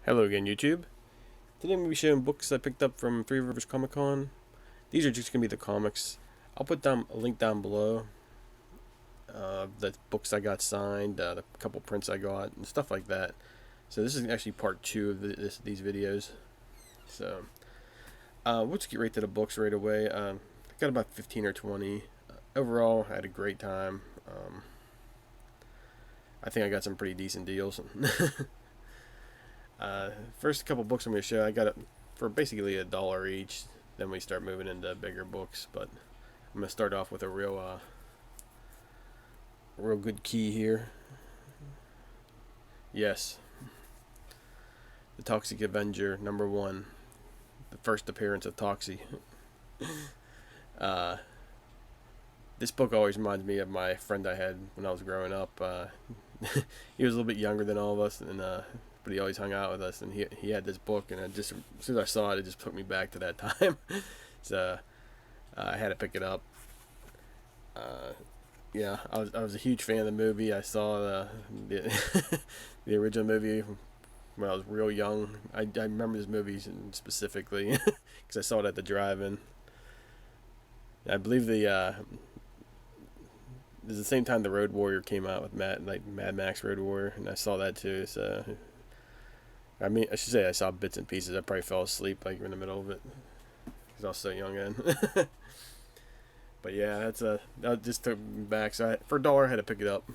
Hello again, YouTube. Today I'm going to be showing books I picked up from 3Rivers Comicon. These are just going to be the comics. I'll put down a link down below. The books I got signed, the couple prints I got, and stuff like that. So this is actually part 2 of these videos. So we'll just get right to the books right away. I got about 15 or 20. Overall, I had a great time. I think I got some pretty decent deals. First couple books I'm going to show, I got it for basically $1 each. Then we start moving into bigger books, but I'm going to start off with a real good key here. Yes, the Toxic Avenger #1, the first appearance of Toxie. This book always reminds me of my friend I had when I was growing up. He was a little bit younger than all of us, and but he always hung out with us, and he had this book, and as soon as I saw it, it just took me back to that time. So I had to pick it up. Yeah, I was a huge fan of the movie. I saw the the original movie when I was real young. I remember this movie specifically because I saw it at the drive-in. I believe it was the same time the Road Warrior came out with Mad Max Road Warrior, and I saw that too. So I mean, I should say I saw bits and pieces. I probably fell asleep like in the middle of it because I was so young then. But yeah, that just took me back. So for $1, I had to pick it up.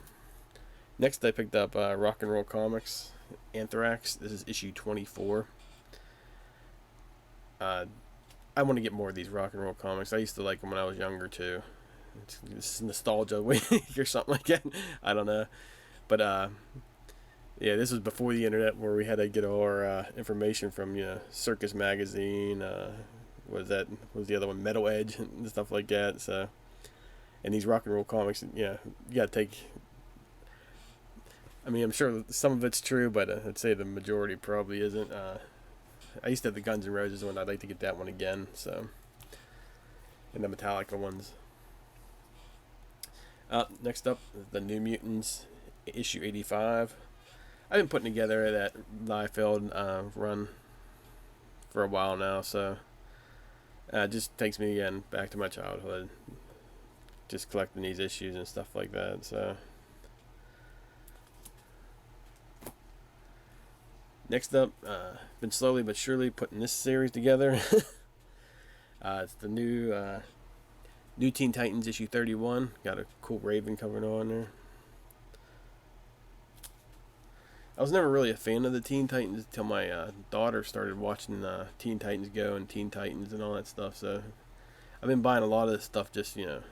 Next, I picked up Rock and Roll Comics Anthrax. This is issue 24. I want to get more of these rock and roll comics. I used to like them when I was younger too. It's nostalgia or something like that. I don't know, but yeah, this was before the internet, where we had to get all our information from Circus Magazine. What was the other one? Metal Edge and stuff like that. So, and these rock and roll comics, you gotta take. I mean, I'm sure some of it's true, but I'd say the majority probably isn't. I used to have the Guns N' Roses one. I'd like to get that one again. So, and the Metallica ones. Next up, the New Mutants, issue 85. I've been putting together that Liefeld run for a while now, so it just takes me again back to my childhood, just collecting these issues and stuff like that. So next up, been slowly but surely putting this series together. It's the new Teen Titans issue 31. Got a cool Raven cover on there. I was never really a fan of the Teen Titans until my daughter started watching Teen Titans Go and Teen Titans and all that stuff. So I've been buying a lot of this stuff just because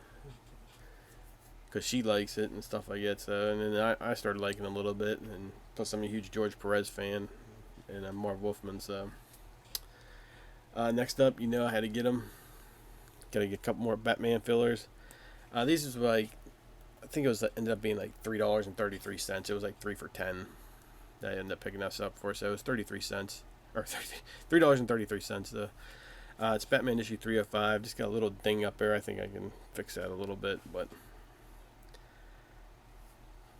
she likes it and stuff like that. So and then I started liking it a little bit, and plus I'm a huge George Perez fan and I'm Marv Wolfman. So next up, I had to get them. Got to get a couple more Batman fillers. These was like, I think ended up being like $3.33. It was like 3 for $10. That I ended up picking us up for, so it was 33 cents or $3.33 though. It's Batman issue 305. Just got a little ding up there. I think I can fix that a little bit, but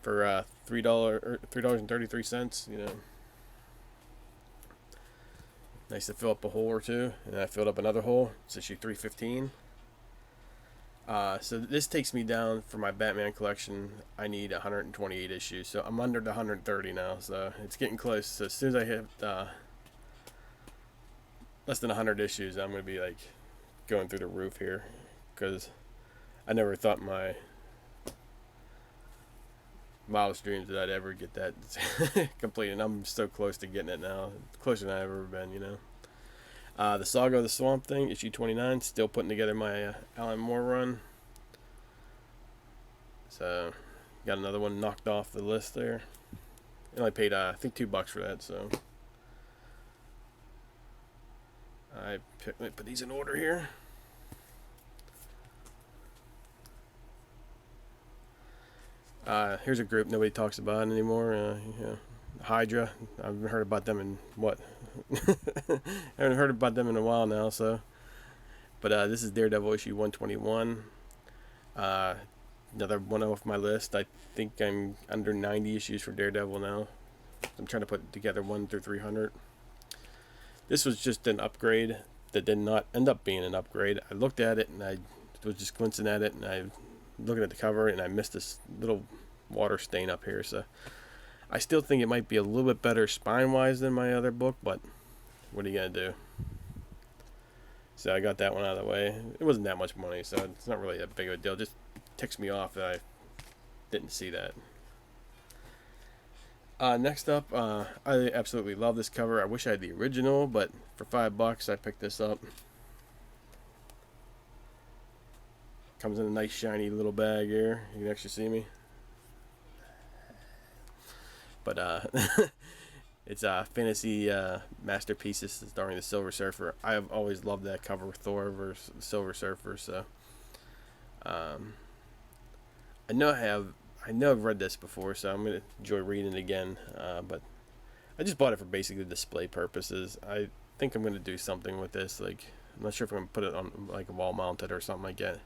for $3.33, nice to fill up a hole or two. And I filled up another hole. It's issue 315. So this takes me down for my Batman collection. I need 128 issues, so I'm under the 130 now. So it's getting close. So as soon as I hit less than 100 issues, I'm gonna be like going through the roof here, because I never thought my wildest dreams that I'd ever get that complete, and I'm so close to getting it now, closer than I've ever been. The Saga of the Swamp Thing, issue 29. Still putting together my Alan Moore run. So, got another one knocked off the list there. And I paid, I think, $2 for that. So, let me put these in order here. Here's a group nobody talks about anymore. Hydra. I haven't heard about them in what? I haven't heard about them in a while now. So, but this is Daredevil issue 121. Another one off my list. I think I'm under 90 issues for Daredevil now. I'm trying to put together 1 through 300. This was just an upgrade that did not end up being an upgrade. I looked at it and I was just glancing at it, and I looking at the cover, and I missed this little water stain up here. So I still think it might be a little bit better spine-wise than my other book, but what are you gonna do? So I got that one out of the way. It wasn't that much money, so it's not really that big of a deal. It just ticks me off that I didn't see that. Next up, I absolutely love this cover. I wish I had the original, but for $5 I picked this up. Comes in a nice shiny little bag here. You can actually see me. But it's Fantasy Masterpieces starring the Silver Surfer. I have always loved that cover with Thor versus Silver Surfer. So I know I've read this before, so I'm gonna enjoy reading it again. But I just bought it for basically display purposes. I think I'm gonna do something with this. Like, I'm not sure if I'm gonna put it on like a wall mounted or something like that.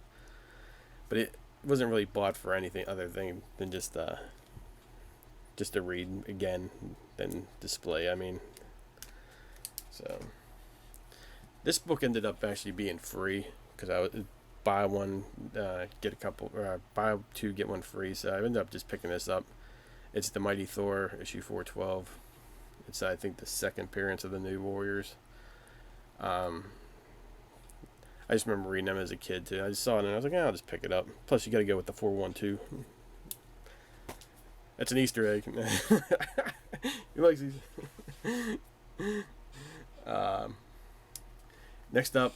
But it wasn't really bought for anything other than just to read again than display. I mean, so this book ended up actually being free because I would buy one, get a couple, or buy two get one free. So I ended up just picking this up. It's the Mighty Thor issue 412. It's, I think, the second appearance of the New Warriors. I just remember reading them as a kid too. I just saw it and I was like, I'll just pick it up. Plus, you got to go with the 412. That's an Easter egg. He likes these. Next up,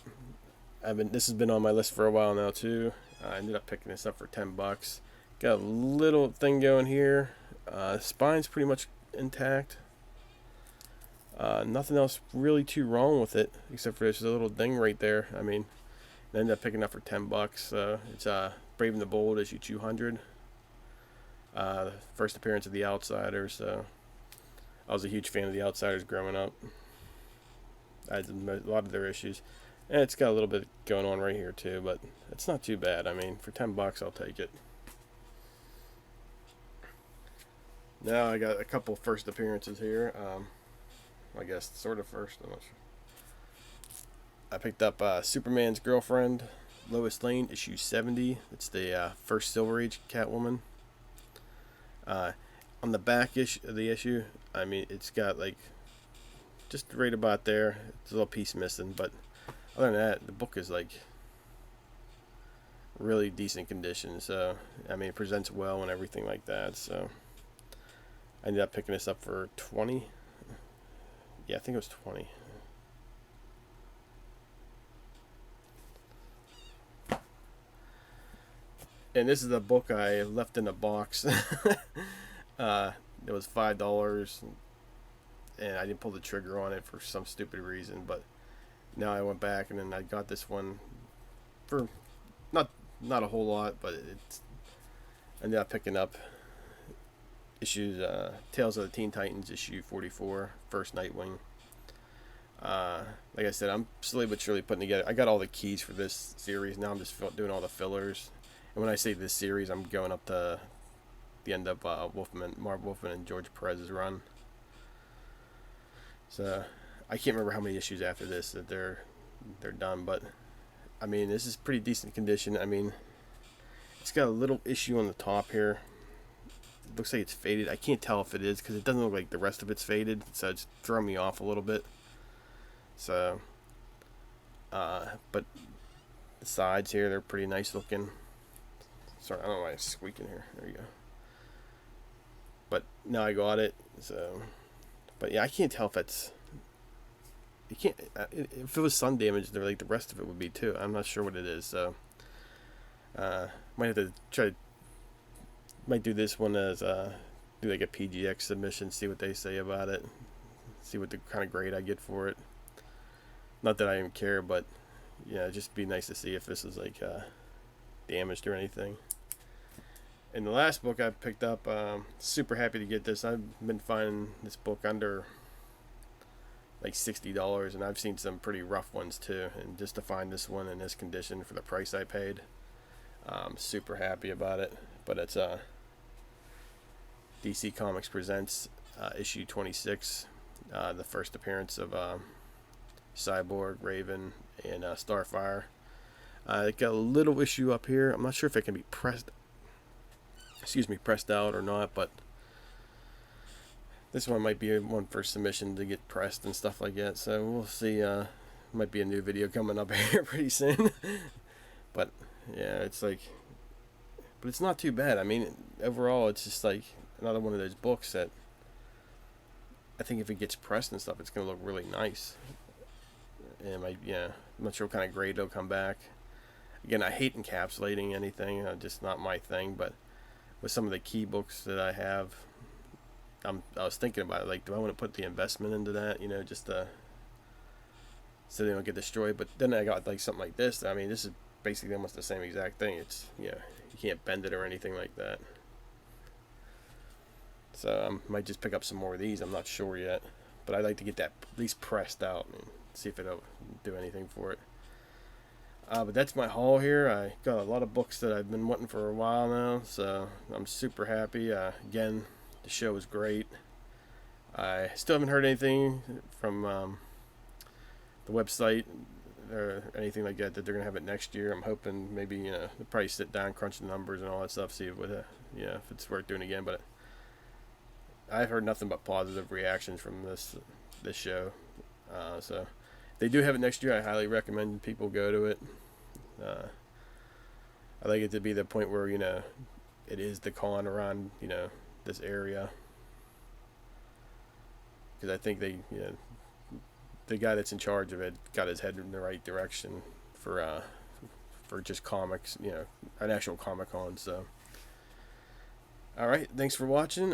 this has been on my list for a while now too. I ended up picking this up for $10. Got a little thing going here. Spine's pretty much intact. Nothing else really too wrong with it except for this little ding right there. I mean, I ended up picking up for $10. It's Brave and the Bold issue 200. First appearance of the Outsiders. So I was a huge fan of the Outsiders growing up. I had a lot of their issues, and it's got a little bit going on right here too, but it's not too bad. I mean, for $10, I'll take it. Now I got a couple first appearances here. I guess sort of first. I'm not sure. I picked up Superman's Girlfriend, Lois Lane, issue 70. It's the first Silver Age Catwoman. On the back of the issue, I mean, it's got like just right about there. It's a little piece missing, but other than that, the book is like really decent condition. So I mean, it presents well and everything like that. So I ended up picking this up for 20. Yeah, I think it was 20. And this is a book I left in a box. It was $5, and I didn't pull the trigger on it for some stupid reason. But now I went back, and then I got this one for not a whole lot, but it's ended up picking up issues Tales of the Teen Titans issue 44, first Nightwing. Like I said, I'm slowly but surely putting together. I got all the keys for this series. Now I'm just doing all the fillers. And when I say this series, I'm going up to the end of Marv Wolfman and George Perez's run. So I can't remember how many issues after this that they're done, but I mean, this is pretty decent condition. I mean, it's got a little issue on the top here. It looks like it's faded. I can't tell if it is because it doesn't look like the rest of it's faded, so it's throwing me off a little bit. So, but the sides here, they're pretty nice looking. Sorry, I don't know why it's squeaking here. There you go. But now I got it. So, but yeah, I can't tell if it's. You can't. If it was sun damage, they're like the rest of it would be too. I'm not sure what it is. So, might have to try. Might do this one as do like a PGX submission. See what they say about it. See what the kind of grade I get for it. Not that I even care, but yeah, just be nice to see if this is like damaged or anything. And the last book I picked up, super happy to get this. I've been finding this book under like $60, and I've seen some pretty rough ones too. And just to find this one in this condition for the price I paid, I'm super happy about it. But it's DC Comics presents issue 26, the first appearance of Cyborg, Raven, and Starfire. I got a little issue up here. I'm not sure if it can be pressed out or not, but this one might be one for submission to get pressed and stuff like that. So we'll see. Might be a new video coming up here pretty soon. But yeah, it's like, but it's not too bad. I mean, overall, it's just like another one of those books that I think if it gets pressed and stuff, it's gonna look really nice. And I'm not sure what kind of grade it'll come back. Again, I hate encapsulating anything, just not my thing. But with some of the key books that I have, I was thinking about it. Like, do I want to put the investment into that? Just so they don't get destroyed. But then I got like something like this. I mean, this is basically almost the same exact thing. It's you can't bend it or anything like that. So I might just pick up some more of these. I'm not sure yet, but I'd like to get that at least pressed out and see if it'll do anything for it. But that's my haul here. I got a lot of books that I've been wanting for a while now, so I'm super happy. Again, the show was great. I still haven't heard anything from the website or anything like that they're gonna have it next year. I'm hoping maybe they'll probably sit down, crunch the numbers and all that stuff, see if if it's worth doing again. But I've heard nothing but positive reactions from this show. So if they do have it next year, I highly recommend people go to it. I like it to be the point where it is the con around this area, because I think they the guy that's in charge of it got his head in the right direction for just comics, an actual Comicon. So all right, thanks for watching.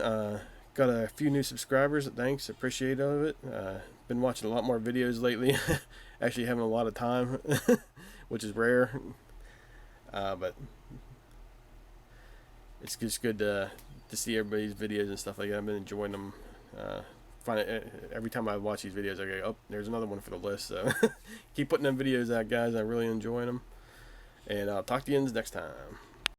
Got a few new subscribers. Thanks, appreciate all of it. Been watching a lot more videos lately. Actually having a lot of time, which is rare. But it's just good to see everybody's videos and stuff like that. I've been enjoying them. Every time I watch these videos, I go, oh, there's another one for the list. So keep putting them videos out, guys. I really enjoy them. And I'll talk to you next time.